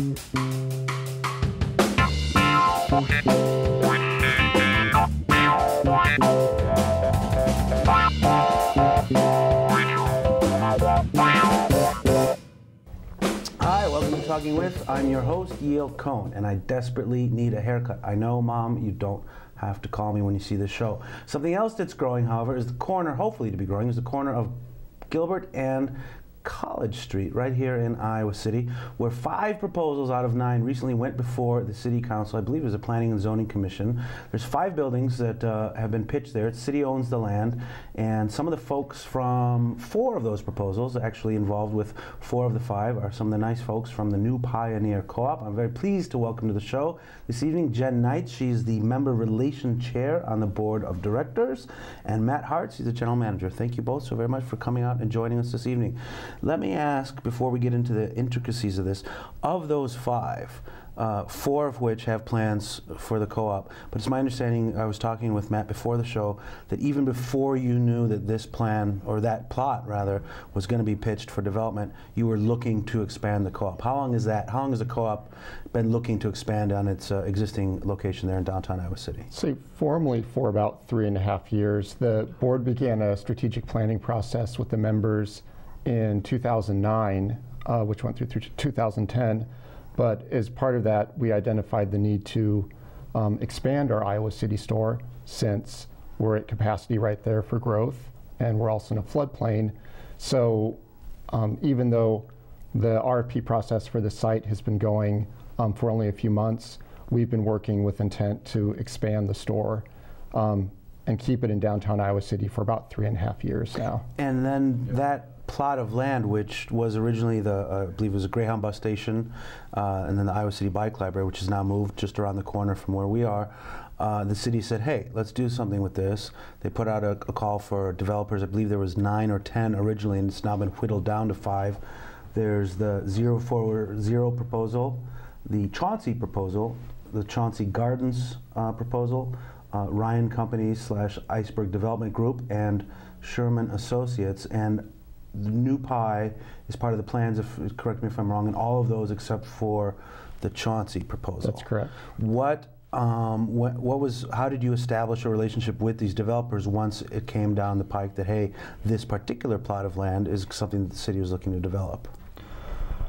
Hi, welcome to Talking With. I'm your host, Yale Cohn, and I desperately need a haircut. I know, Mom, you don't have to call me when you see this show. Something else that's growing, however, is the corner, hopefully to be growing, is the corner of Gilbert and College Street right here in Iowa City, where 5 proposals out of 9 recently went before the City Council. I believe it was the Planning and Zoning Commission. There's 5 buildings that have been pitched there. The city owns the land, and some of the folks from 4 of those proposals, actually involved with 4 of the 5, are some of the nice folks from the New Pioneer Co-op. I'm very pleased to welcome to the show this evening Jen Knight. She's the Member Relation Chair on the Board of Directors, and Matt Hart, she's the General Manager. Thank you both so very much for coming out and joining us this evening. Let me ask, before we get into the intricacies of this, of those 5, 4 of which have plans for the co-op, but it's my understanding, I was talking with Matt before the show, that even before you knew that this plan, or that plot rather, was going to be pitched for development, you were looking to expand the co-op. How long is that? How long has the co-op been looking to expand on its existing location there in downtown Iowa City? So formally for about 3.5 years. The board began a strategic planning process with the members in 2009, which went through 2010. But as part of that, we identified the need to expand our Iowa City store, since we're at capacity right there for growth, and we're also in a floodplain. So even though the RFP process for the site has been going for only a few months, we've been working with intent to expand the store and keep it in downtown Iowa City for about 3.5 years now. And then that plot of land, which was originally the, I believe it was a Greyhound bus station, and then the Iowa City Bike Library, which is now moved just around the corner from where we are, the city said, hey, let's do something with this. They put out a call for developers. I believe there was 9 or 10 originally, and it's now been whittled down to 5. There's the 040 proposal, the Chauncey proposal, the Chauncey Gardens proposal, Ryan Companies / Iceberg Development Group, and Sherman Associates. And the New Pie is part of the plans, if, correct me if I'm wrong, in all of those except for the Chauncey proposal. That's correct. What was, how did you establish a relationship with these developers once it came down the pike that, hey, this particular plot of land is something that the city was looking to develop?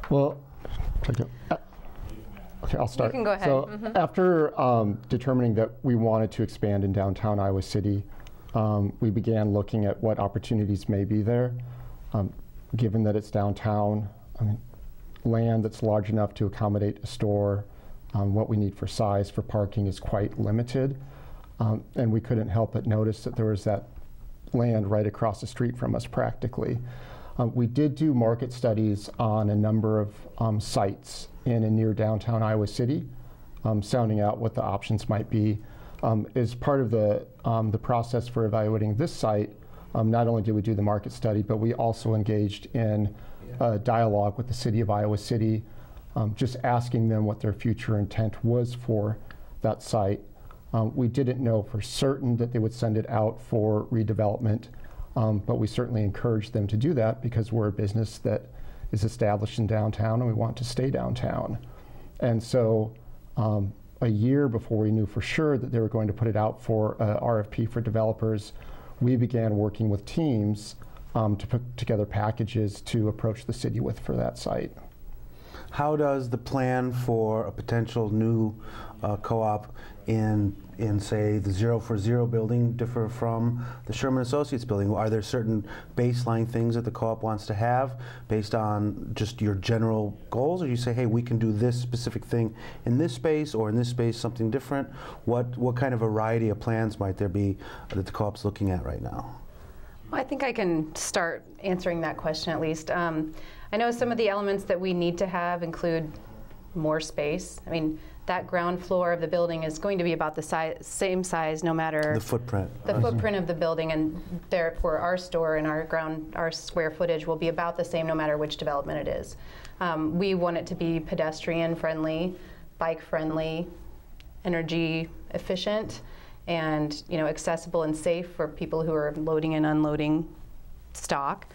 Well, okay, I'll start. You can go ahead. So after determining that we wanted to expand in downtown Iowa City, we began looking at what opportunities may be there. Given that it's downtown, I mean, land that's large enough to accommodate a store, what we need for size for parking is quite limited. And we couldn't help but notice that there was that land right across the street from us practically. We did do market studies on a number of sites in and near downtown Iowa City, sounding out what the options might be. As part of the process for evaluating this site, not only did we do the market study, but we also engaged in dialogue with the city of Iowa City, just asking them what their future intent was for that site. We didn't know for certain that they would send it out for redevelopment, but we certainly encouraged them to do that because we're a business that is established in downtown and we want to stay downtown. And so a year before we knew for sure that they were going to put it out for RFP for developers, we began working with teams to put together packages to approach the city with for that site. How does the plan for a potential new co-op in say the 040 building differ from the Sherman Associates building? Are there certain baseline things that the co-op wants to have based on just your general goals, or you say, hey, we can do this specific thing in this space, or in this space something different? What kind of variety of plans might there be that the co-op's looking at right now? Well, I think I can start answering that question at least. I know some of the elements that we need to have include more space. I mean, that ground floor of the building is going to be about the same size no matter the footprint. The footprint of the building, and therefore our store and our square footage will be about the same no matter which development it is. We want it to be pedestrian friendly, bike friendly, energy efficient, and accessible and safe for people who are loading and unloading stock.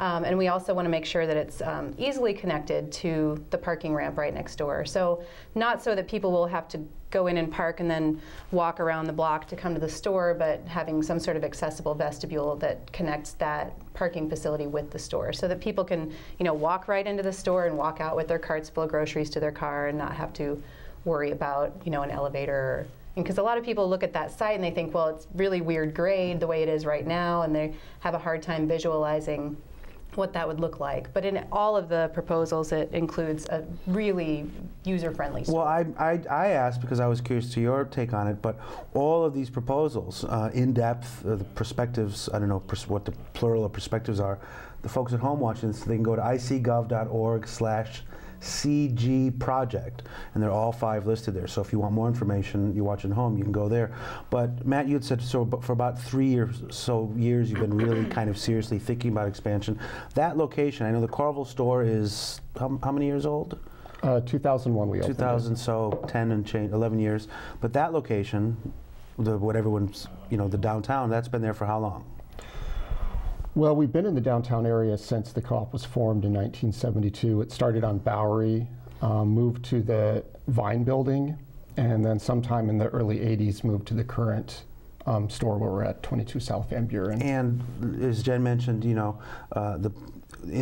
And we also want to make sure that it's easily connected to the parking ramp right next door. So not so that people will have to go in and park and then walk around the block to come to the store, but having some sort of accessible vestibule that connects that parking facility with the store, so that people can, walk right into the store and walk out with their carts full of groceries to their car and not have to worry about, an elevator. Because a lot of people look at that site and they think, well, it's really weird grade the way it is right now, and they have a hard time visualizing what that would look like. But in all of the proposals, it includes a really user-friendly store. Well, I asked because I was curious to your take on it, but all of these proposals, in depth, the perspectives, I don't know what the plural of perspectives are, the folks at home watching this, they can go to icgov.org/CG project, and they're all 5 listed there. So if you want more information, you watch at home, you can go there. But Matt, you had said for about 3 or so years you've been really kind of seriously thinking about expansion. That location, I know the Coralville store is how many years old? 2001 we opened 2000, it. so 10 and change, 11 years. But that location, what everyone's, the downtown, that's been there for how long? Well, we've been in the downtown area since the Co-op was formed in 1972. It started on Bowery, moved to the Vine building, and then sometime in the early 80s moved to the current store where we're at, 22 South Van Buren. And as Jen mentioned, in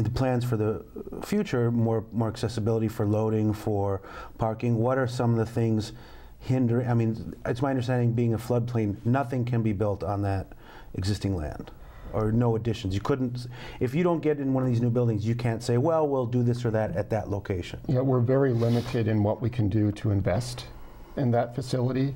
the plans for the future, more accessibility for loading, for parking. What are some of the things hindering? I mean, it's my understanding, being a floodplain, nothing can be built on that existing land, or no additions. You couldn't, if you don't get in one of these new buildings, you can't say, well, we'll do this or that at that location. Yeah, we're very limited in what we can do to invest in that facility.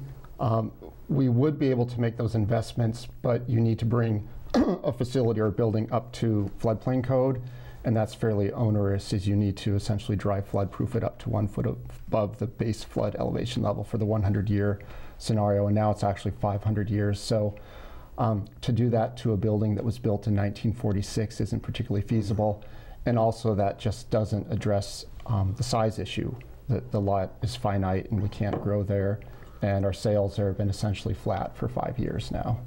We would be able to make those investments, but you need to bring a facility or a building up to floodplain code, and that's fairly onerous, as you need to essentially dry flood proof it up to 1 foot above the base flood elevation level for the 100-year scenario, and now it's actually 500 years. So to do that to a building that was built in 1946 isn't particularly feasible, and also that just doesn't address the size issue. The lot is finite and we can't grow there, and our sales there have been essentially flat for 5 years now.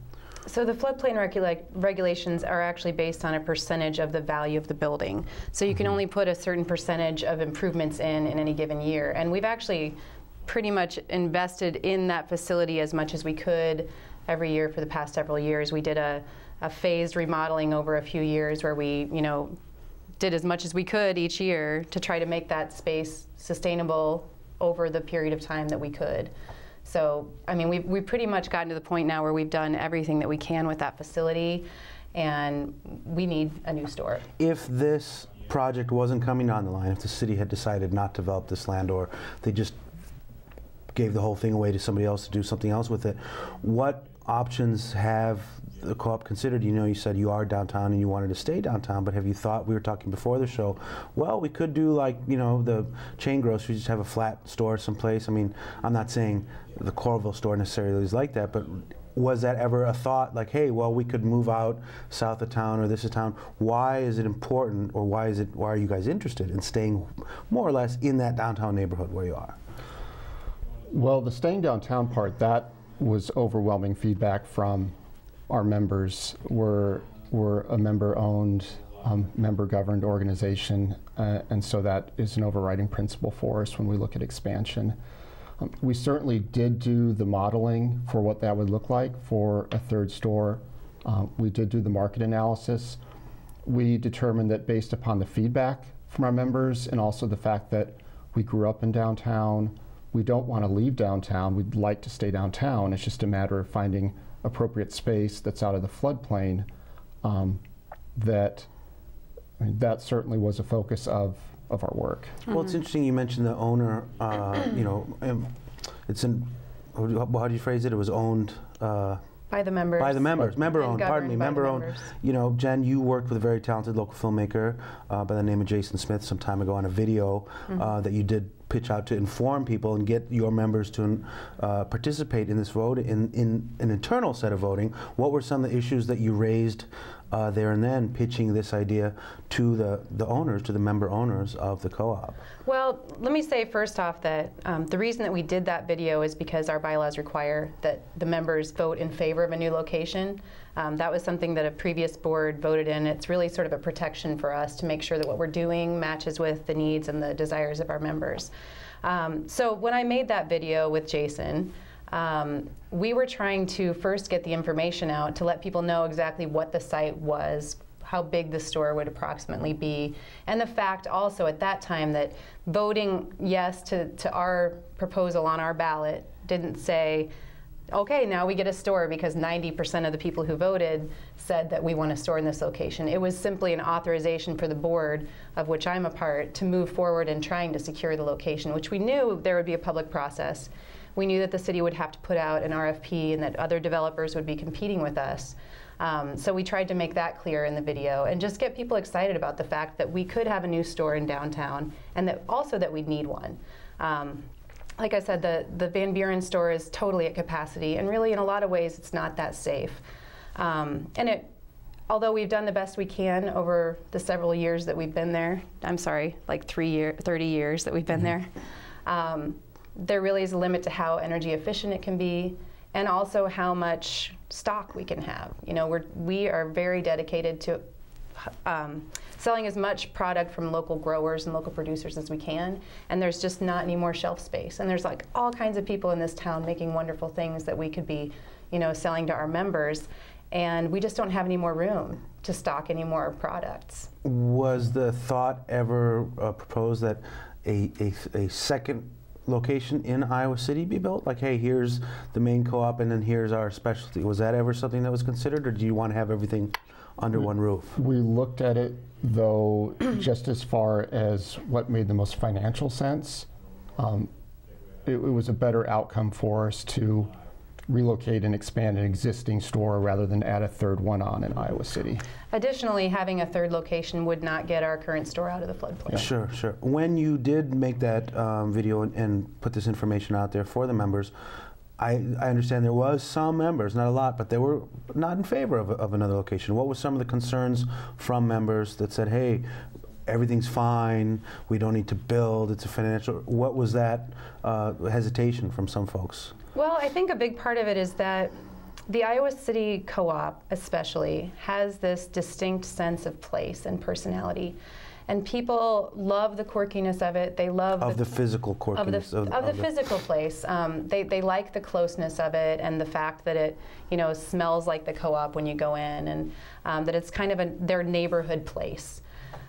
So the floodplain regulations are actually based on a percentage of the value of the building. So you can only put a certain percentage of improvements in any given year. And we've actually pretty much invested in that facility as much as we could every year for the past several years. We did a phased remodeling over a few years where we, did as much as we could each year to try to make that space sustainable over the period of time that we could. So, I mean, we've pretty much gotten to the point now where we've done everything that we can with that facility, and we need a new store. If this project wasn't coming down the line, if the city had decided not to develop this land, or they just gave the whole thing away to somebody else to do something else with it, what options have the Co-op considered? You said you are downtown and you wanted to stay downtown, but have you thought, we were talking before the show, well, we could do like, the chain groceries, just have a flat store someplace. I mean, I'm not saying the Coralville store necessarily is like that, but was that ever a thought, like, hey, well, we could move out south of town, or this is town? Why is it important, or why are you guys interested in staying more or less in that downtown neighborhood where you are? Well, the staying downtown part, that was overwhelming feedback from our members. We're a member-owned, member-governed organization, and so that is an overriding principle for us when we look at expansion. We certainly did do the modeling for what that would look like for a third store. We did do the market analysis. We determined that based upon the feedback from our members, and also the fact that we grew up in downtown, we don't want to leave downtown. We'd like to stay downtown. It's just a matter of finding appropriate space that's out of the floodplain. That certainly was a focus of our work. Well, it's interesting you mentioned the owner. It's in, how do you phrase it? It was owned by the members. By the members, member-owned. Pardon me, member-owned. Jen, you worked with a very talented local filmmaker by the name of Jason Smith some time ago on a video that you did pitch out to inform people and get your members to participate in this vote, in an internal set of voting. What were some of the issues that you raised there and then, pitching this idea to the owners, to the member owners of the co-op? Well, let me say first off that the reason that we did that video is because our bylaws require that the members vote in favor of a new location. That was something that a previous board voted in. It's really sort of a protection for us to make sure that what we're doing matches with the needs and the desires of our members. So when I made that video with Jason, we were trying to first get the information out to let people know exactly what the site was, how big the store would approximately be, and the fact also at that time that voting yes to our proposal on our ballot didn't say, okay, now we get a store because 90% of the people who voted said that we want a store in this location. It was simply an authorization for the board, of which I'm a part, to move forward in trying to secure the location, which we knew there would be a public process. We knew that the city would have to put out an RFP and that other developers would be competing with us. So we tried to make that clear in the video and just get people excited about the fact that we could have a new store in downtown and that also that we'd need one. Like I said, the Van Buren store is totally at capacity, and really in a lot of ways it's not that safe. Although we've done the best we can over the several years that we've been there, I'm sorry, like 30 years that we've been there, there really is a limit to how energy efficient it can be and also how much stock we can have. You know, we are very dedicated to selling as much product from local growers and local producers as we can, and there's just not any more shelf space. And there's like all kinds of people in this town making wonderful things that we could be, you know, selling to our members, and we just don't have any more room to stock any more products. Was the thought ever proposed that a second location in Iowa City be built? Like, hey, here's the main co-op and then here's our specialty. Was that ever something that was considered, or do you want to have everything under one roof? We looked at it, though, just as far as what made the most financial sense. It was a better outcome for us to relocate and expand an existing store rather than add a third one on in Iowa City. Additionally, having a third location would not get our current store out of the floodplain. Sure, sure. When you did make that video and put this information out there for the members, I understand there was some members, not a lot, but they were not in favor of another location. What were some of the concerns from members that said, hey, everything's fine, we don't need to build, it's a financial, what was that hesitation from some folks? Well, I think a big part of it is that the Iowa City Co-op especially has this distinct sense of place and personality. And people love the quirkiness of it. They love the physical quirkiness of the physical place. They like the closeness of it and the fact that it, you know, smells like the co-op when you go in, and that it's kind of their neighborhood place.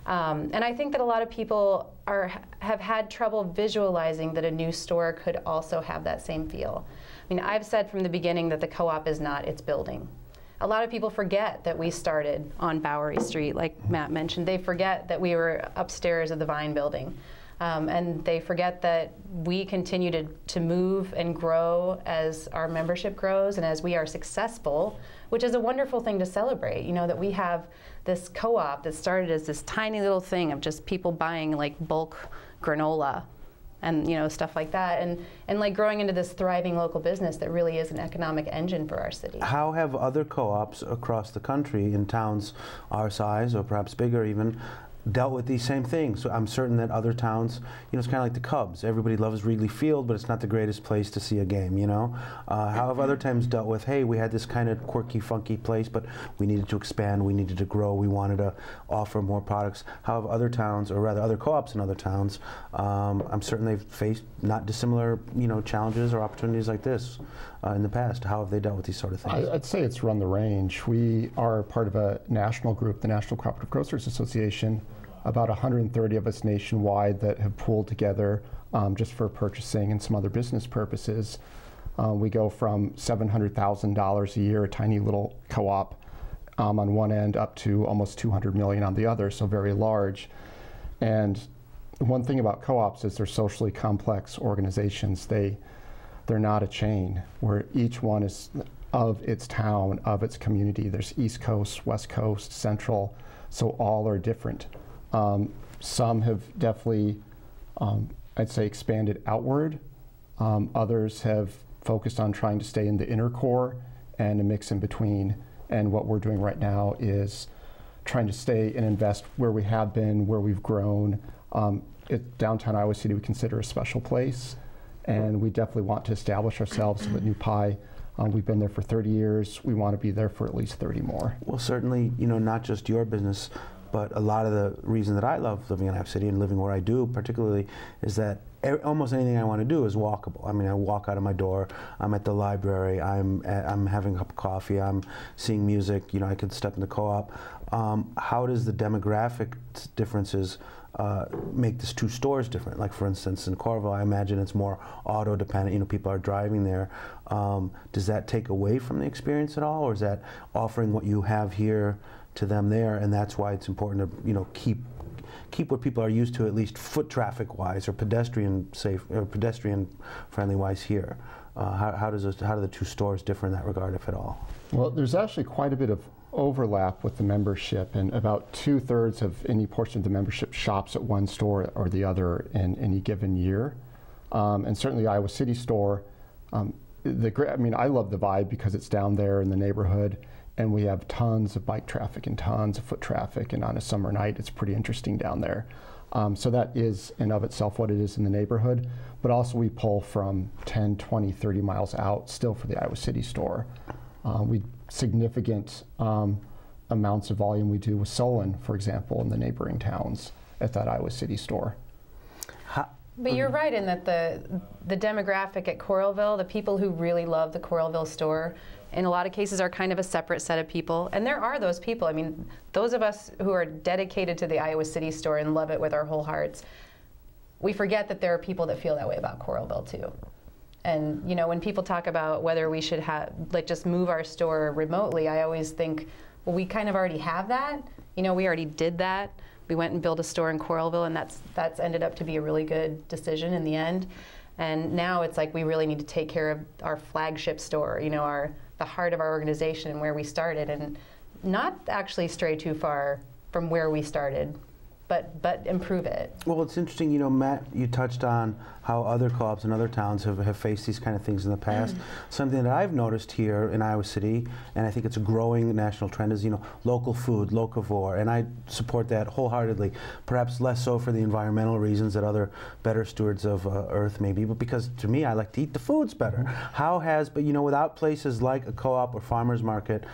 And I think that a lot of people have had trouble visualizing that a new store could also have that same feel. I mean, I've said from the beginning that the co-op is not its building. A lot of people forget that we started on Bowery Street, like Matt mentioned. They forget that we were upstairs of the Vine building. And they forget that we continue to move and grow as our membership grows and as we are successful, which is a wonderful thing to celebrate. You know, that we have this co-op that started as this tiny little thing of just people buying like bulk granola and, you know, stuff like that, and like growing into this thriving local business that really is an economic engine for our city. How have other co-ops across the country in towns our size, or perhaps bigger even, dealt with these same things? So I'm certain that other towns, you know, it's kind of like the Cubs. Everybody loves Wrigley Field, but it's not the greatest place to see a game, you know? How have other towns dealt with, hey, we had this kind of quirky, funky place, but we needed to expand, we needed to grow, we wanted to offer more products? How have other towns, or rather other co-ops in other towns, I'm certain they've faced not dissimilar, you know, challenges or opportunities like this in the past. How have they dealt with these sort of things? I'd say it's run the range. We are part of a national group, the National Cooperative Grocers Association, about 130 of us nationwide that have pooled together just for purchasing and some other business purposes. We go from $700,000 a year, a tiny little co-op on one end, up to almost $200 million on the other, so very large. And one thing about co-ops is they're socially complex organizations. They're not a chain where each one is of its town, of its community. There's East Coast, West Coast, Central, so all are different. Some have definitely, I'd say, expanded outward. Others have focused on trying to stay in the inner core and a mix in between. And what we're doing right now is trying to stay and invest where we have been, where we've grown. Downtown Iowa City we consider a special place, and we definitely want to establish ourselves with New Pie. We've been there for 30 years. We want to be there for at least 30 more. Well, certainly, not just your business, but a lot of the reason that I love living in Iowa City and living where I do particularly is that almost anything I want to do is walkable. I mean, I walk out of my door, I'm at the library, I'm having a cup of coffee, I'm seeing music, I could step in the co-op. How does the demographic differences make these two stores different? Like, for instance, in Coralville, I imagine it's more auto dependent, people are driving there. Does that take away from the experience at all, or is that offering what you have here to them there, and that's why it's important to keep what people are used to, at least foot traffic wise or pedestrian safe or pedestrian friendly wise here? How do the two stores differ in that regard, if at all? Well, there's actually quite a bit of overlap with the membership, and about 2/3 of any portion of the membership shops at one store or the other in any given year. And certainly the Iowa City store, I love the vibe because it's down there in the neighborhood, and we have tons of bike traffic and tons of foot traffic, and on a summer night it's pretty interesting down there. So that is in of itself what it is in the neighborhood, but also we pull from 10, 20, 30 miles out still for the Iowa City store. We significant amounts of volume we do with Solon, for example, in the neighboring towns at that Iowa City store. But you're right in that the demographic at Coralville, the people who really love the Coralville store, in a lot of cases are kind of a separate set of people. And there are those people. I mean, those of us who are dedicated to the Iowa City store and love it with our whole hearts, we forget that there are people that feel that way about Coralville too. And when people talk about whether we should just move our store remotely, I always think, well, we kind of already have that. We already did that. We went and built a store in Coralville, and that's ended up to be a really good decision in the end. And now it's like we really need to take care of our flagship store, the heart of our organization and where we started, and not actually stray too far from where we started, but improve it. Well, it's interesting, Matt, you touched on how other co-ops in other towns have faced these kind of things in the past. Something that I've noticed here in Iowa City, and I think it's a growing national trend, is, local food, locavore, and I support that wholeheartedly. Perhaps less so for the environmental reasons that other better stewards of Earth maybe, but because to me, I like to eat the foods better. But without places like a co-op or farmer's market,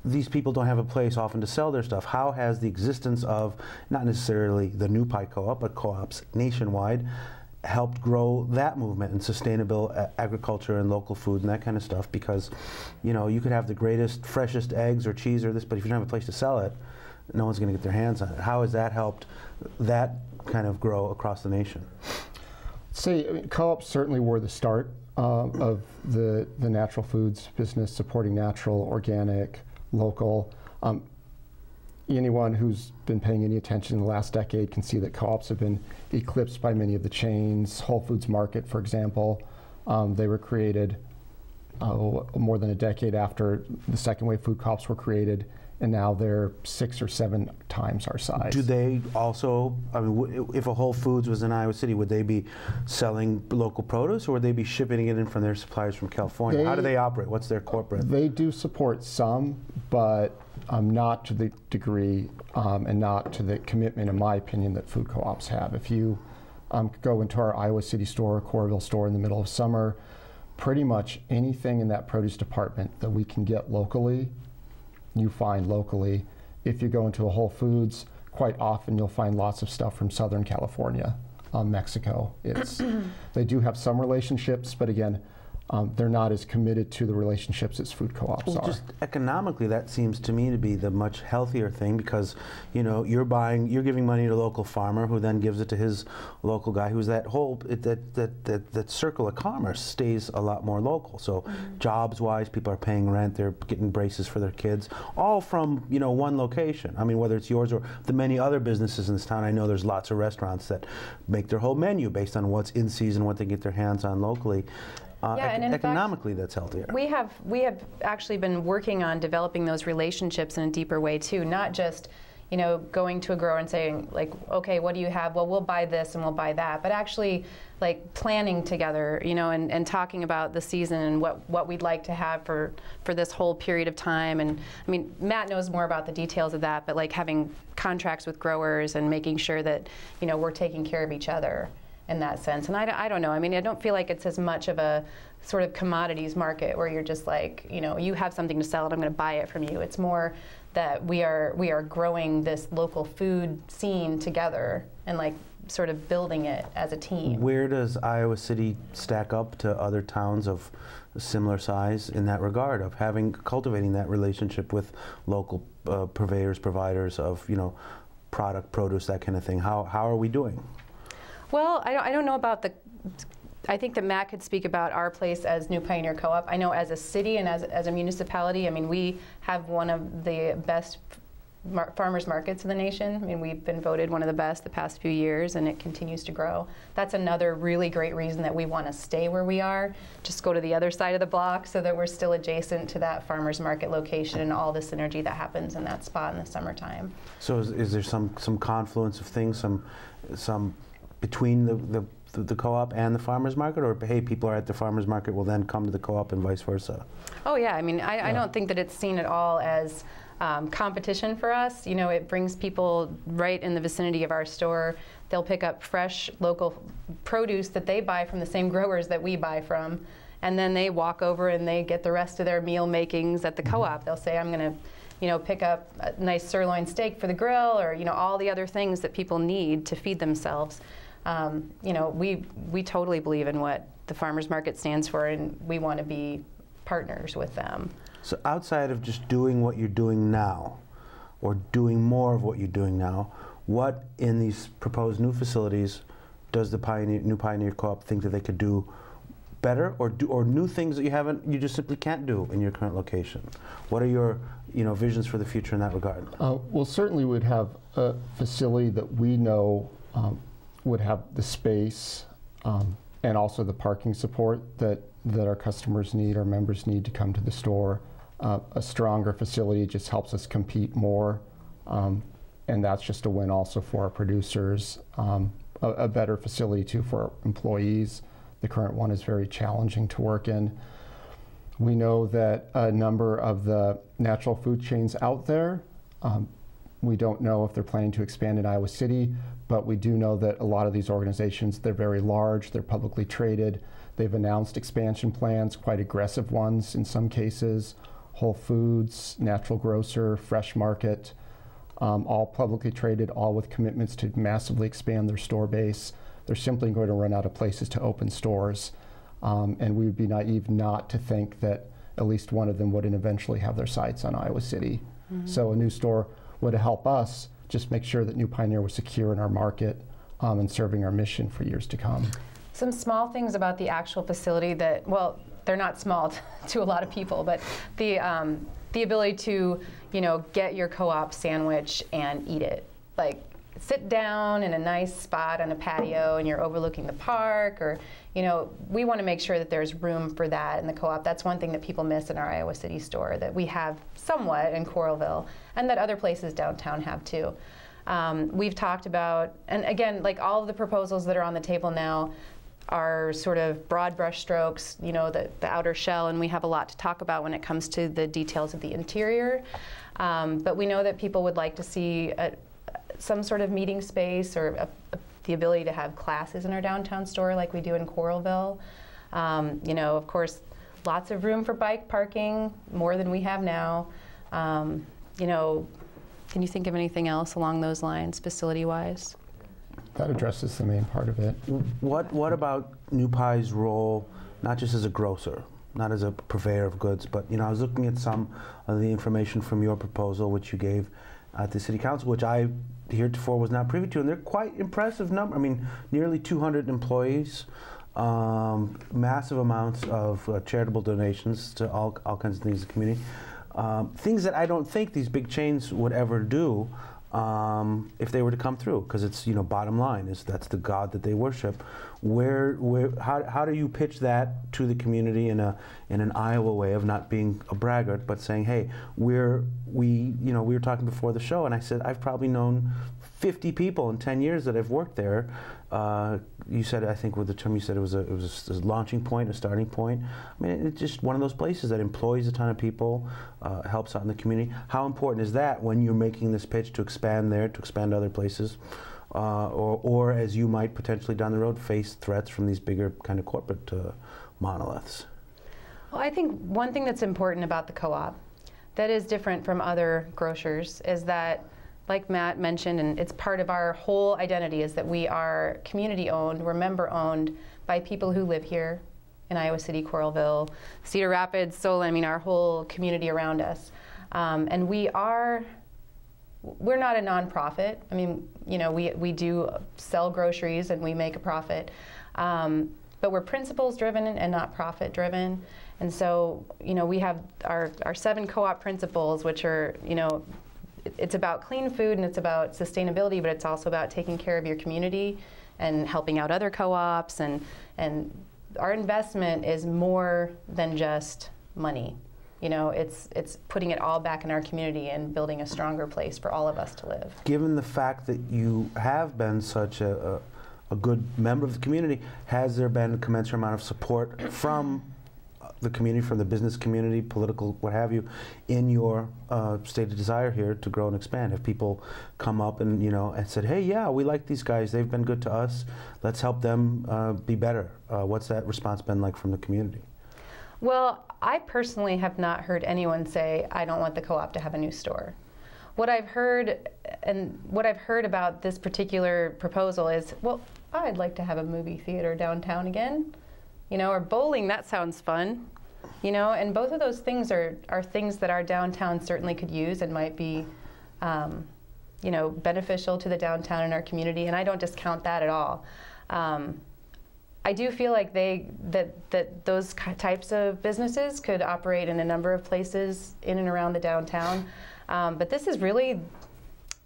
these people don't have a place often to sell their stuff. How has the existence of, not necessarily the New Pie Co-op, but co-ops nationwide, helped grow that movement and sustainable agriculture and local food and that kind of stuff? Because, you could have the greatest, freshest eggs or cheese or this, but if you don't have a place to sell it, no one's going to get their hands on it. How has that helped that kind of grow across the nation? Co-ops certainly were the start of the natural foods business, supporting natural, organic, local. Anyone who's been paying any attention in the last decade can see that co-ops have been eclipsed by many of the chains. Whole Foods Market, for example, they were created more than a decade after the second wave food co-ops were created, and now they're 6 or 7 times our size. Do they also, if a Whole Foods was in Iowa City, would they be selling local produce, or would they be shipping it in from their suppliers from California? How do they operate? What's their corporate? They do support some, but not to the degree and not to the commitment, in my opinion, that food co-ops have. If you go into our Iowa City store or Coralville store in the middle of summer, pretty much anything in that produce department that we can get locally, you find locally. If you go into a Whole Foods, quite often you'll find lots of stuff from Southern California, Mexico. They do have some relationships, but again, they're not as committed to the relationships as food co-ops are. Just economically, that seems to me to be the much healthier thing, because you're giving money to a local farmer who then gives it to his local guy, who's that circle of commerce stays a lot more local. So jobs-wise, people are paying rent, they're getting braces for their kids, all from one location. I mean, whether it's yours or the many other businesses in this town. I know there's lots of restaurants that make their whole menu based on what's in season, what they get their hands on locally. And economically, that's healthier. We have actually been working on developing those relationships in a deeper way too, not just going to a grower and saying, like, okay, what do you have? Well, we'll buy this and we'll buy that. But actually, like, planning together, and talking about the season and what we'd like to have for this whole period of time. And I mean, Matt knows more about the details of that, but like having contracts with growers and making sure that, we're taking care of each other in that sense. And I don't know. I mean, I don't feel like it's as much of a sort of commodities market where you're just like, you have something to sell and I'm going to buy it from you. It's more that we are growing this local food scene together and like sort of building it as a team. Where does Iowa City stack up to other towns of similar size in that regard, of cultivating that relationship with local purveyors, providers of product, produce, that kind of thing? How are we doing? Well, I don't know about I think that Matt could speak about our place as New Pioneer Co-op. I know as a city and as a municipality, I mean, we have one of the best farmers markets in the nation. I mean, we've been voted one of the best the past few years, and it continues to grow. That's another really great reason that we want to stay where we are. Just go to the other side of the block so that we're still adjacent to that farmers market location and all the synergy that happens in that spot in the summertime. So is there some confluence of things, some between the co-op and the farmers market, or hey, people are at the farmers market will then come to the co-op and vice versa? Oh yeah, I mean, I don't think that it's seen at all as competition for us. It brings people right in the vicinity of our store. They'll pick up fresh local produce that they buy from the same growers that we buy from, and then they walk over and they get the rest of their meal makings at the co-op. They'll say, I'm going to pick up a nice sirloin steak for the grill, or all the other things that people need to feed themselves. We totally believe in what the farmers market stands for, and we want to be partners with them. So outside of just doing what you're doing now, or doing more of what you're doing now, what in these proposed new facilities does the New Pioneer Co-op think that they could do better, or new things that you just simply can't do in your current location? What are your visions for the future in that regard? Well, certainly we'd have a facility that we know would have the space and also the parking support that our customers need, our members need to come to the store. A stronger facility just helps us compete more, and that's just a win also for our producers. A better facility too for our employees. The current one is very challenging to work in. We know that a number of the natural food chains out there, we don't know if they're planning to expand in Iowa City, but we do know that a lot of these organizations, they're very large, they're publicly traded. They've announced expansion plans, quite aggressive ones in some cases. Whole Foods, Natural Grocer, Fresh Market, all publicly traded, all with commitments to massively expand their store base. They're simply going to run out of places to open stores. And we would be naive not to think that at least one of them wouldn't eventually have their sights on Iowa City. Mm-hmm. So a new store would help us just make sure that New Pioneer was secure in our market and serving our mission for years to come. Some small things about the actual facility that, well, they're not small to a lot of people, but the ability to, get your co-op sandwich and eat it. Like, sit down in a nice spot on a patio and you're overlooking the park, or, we want to make sure that there's room for that in the co-op. That's one thing that people miss in our Iowa City store that we have somewhat in Coralville, and that other places downtown have too. We've talked about, and again, like all of the proposals that are on the table now are sort of broad brush strokes, the outer shell, and we have a lot to talk about when it comes to the details of the interior. But we know that people would like to see some sort of meeting space, or the ability to have classes in our downtown store like we do in Coralville. Of course, lots of room for bike parking, more than we have now. Can you think of anything else along those lines, facility-wise? That addresses the main part of it. What about New Pie's role, not just as a grocer, not as a purveyor of goods, but I was looking at some of the information from your proposal, which you gave at the City Council, which I heretofore was not privy to, and they're quite impressive number. I mean, nearly 200 employees, massive amounts of charitable donations to all kinds of things in the community. Things that I don't think these big chains would ever do. if they were to come through, because it's, bottom line is that's the God that they worship. How do you pitch that to the community in an Iowa way of not being a braggart, but saying, hey, we were talking before the show, and I said I've probably known 50 people in 10 years that I've worked there. You said, I think with the term you said it was a launching point, a starting point. I mean, it's just one of those places that employs a ton of people, helps out in the community. How important is that when you're making this pitch to expand there, to expand to other places, or as you might potentially down the road face threats from these bigger kind of corporate monoliths? Well, I think one thing that's important about the co-op that is different from other grocers is that, like Matt mentioned, and it's part of our whole identity, is that we are community-owned, we're member-owned by people who live here in Iowa City, Coralville, Cedar Rapids, Solon, I mean, our whole community around us. And we're not a nonprofit. I mean, we do sell groceries and we make a profit. But we're principles-driven and not profit-driven. And so, we have our 7 co-op principles, which are, it's about clean food and it's about sustainability, but it's also about taking care of your community and helping out other co-ops. And our investment is more than just money. It's putting it all back in our community and building a stronger place for all of us to live. Given the fact that you have been such a good member of the community, has there been a commensurate amount of support from the community, from the business community, political, what have you, in your stated desire here to grow and expand? Have people come up and and said, hey, yeah, we like these guys, they've been good to us, let's help them be better? What's that response been like from the community? Well, I personally have not heard anyone say, I don't want the co-op to have a new store. What I've heard about this particular proposal is, well, I'd like to have a movie theater downtown again. Or bowling, that sounds fun. And both of those things are things that our downtown certainly could use and might be, beneficial to the downtown and our community, and I don't discount that at all. I do feel like that those types of businesses could operate in a number of places in and around the downtown, but this is really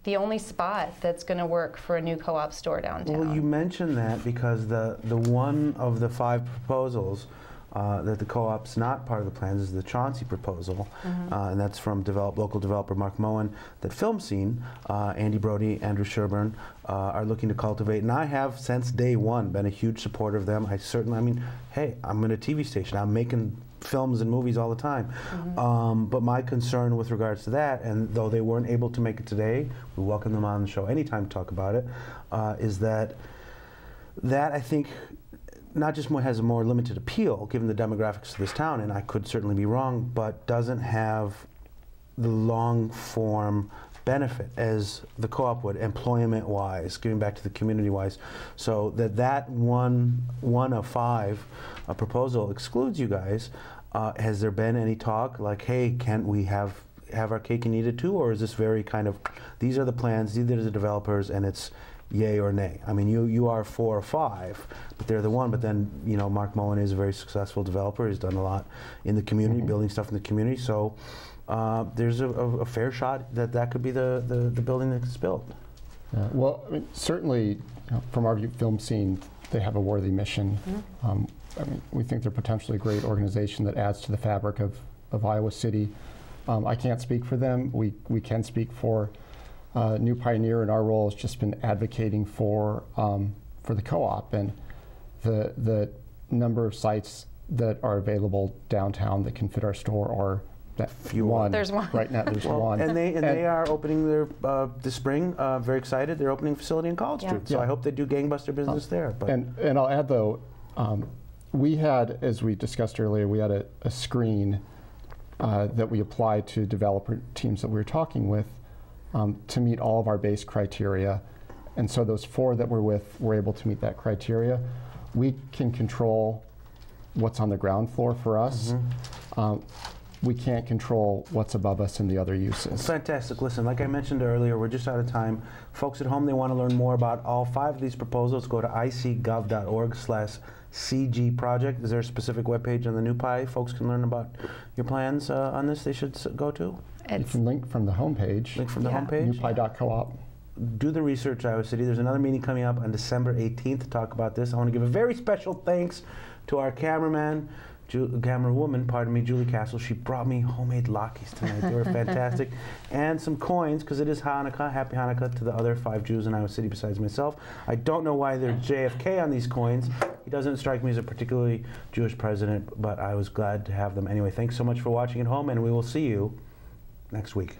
the only spot that's going to work for a new co-op store downtown. Well, you mentioned that because the one of the 5 proposals that the co-op's not part of the plans is the Chauncey proposal, and that's from local developer Mark Moen. That Film Scene, Andy Brody, Andrew Sherburne, are looking to cultivate, and I have since day one been a huge supporter of them. Hey, I'm in a TV station, I'm making films and movies all the time. But my concern with regards to that, and though they weren't able to make it today, we welcome them on the show anytime to talk about it, is that I think not just has a more limited appeal given the demographics of this town, and I could certainly be wrong, but doesn't have the long form benefit as the co-op would, employment-wise, giving back to the community-wise. So that one of 5 proposal excludes you guys. Has there been any talk like, hey, can't we have our cake and eat it too, or is this very kind of, these are the plans, these are the developers, and it's yay or nay? I mean, you are 4 or 5, but they're the one. But then, Mark Moen is a very successful developer. He's done a lot in the community, building stuff in the community. So there's a fair shot that could be the building that gets built. Yeah, well, I mean, certainly, from our view, Film Scene, they have a worthy mission. We think they're potentially a great organization that adds to the fabric of Iowa City. I can't speak for them. We can speak for New Pioneer, and our role has just been advocating for the co-op and the number of sites that are available downtown that can fit our store, or that one. There's one. Right now, there's one. And they are opening their this spring. Very excited. They're opening a facility in College Street. So I hope they do gangbuster business there. But and I'll add though, we had, as we discussed earlier, we had a screen that we applied to developer teams that we were talking with to meet all of our base criteria. And so those 4 that we're with were able to meet that criteria. We can control what's on the ground floor for us. We can't control what's above us in the other uses. Fantastic. Listen, like I mentioned earlier, we're just out of time. Folks at home, they want to learn more about all 5 of these proposals. Go to icgov.org/ CG project. Is there a specific webpage on the New Pie folks can learn about your plans on this they should go to? You can link from the homepage. Link from the homepage? newpie.coop. Do the research, Iowa City. There's another meeting coming up on December 18th to talk about this. I want to give a very special thanks to our camerawoman, pardon me, Julie Castle. She brought me homemade latkes tonight. They were fantastic. And some coins, because it is Hanukkah. Happy Hanukkah to the other 5 Jews in Iowa City besides myself. I don't know why there's JFK on these coins. He doesn't strike me as a particularly Jewish president, but I was glad to have them. Anyway, thanks so much for watching at home, and we will see you next week.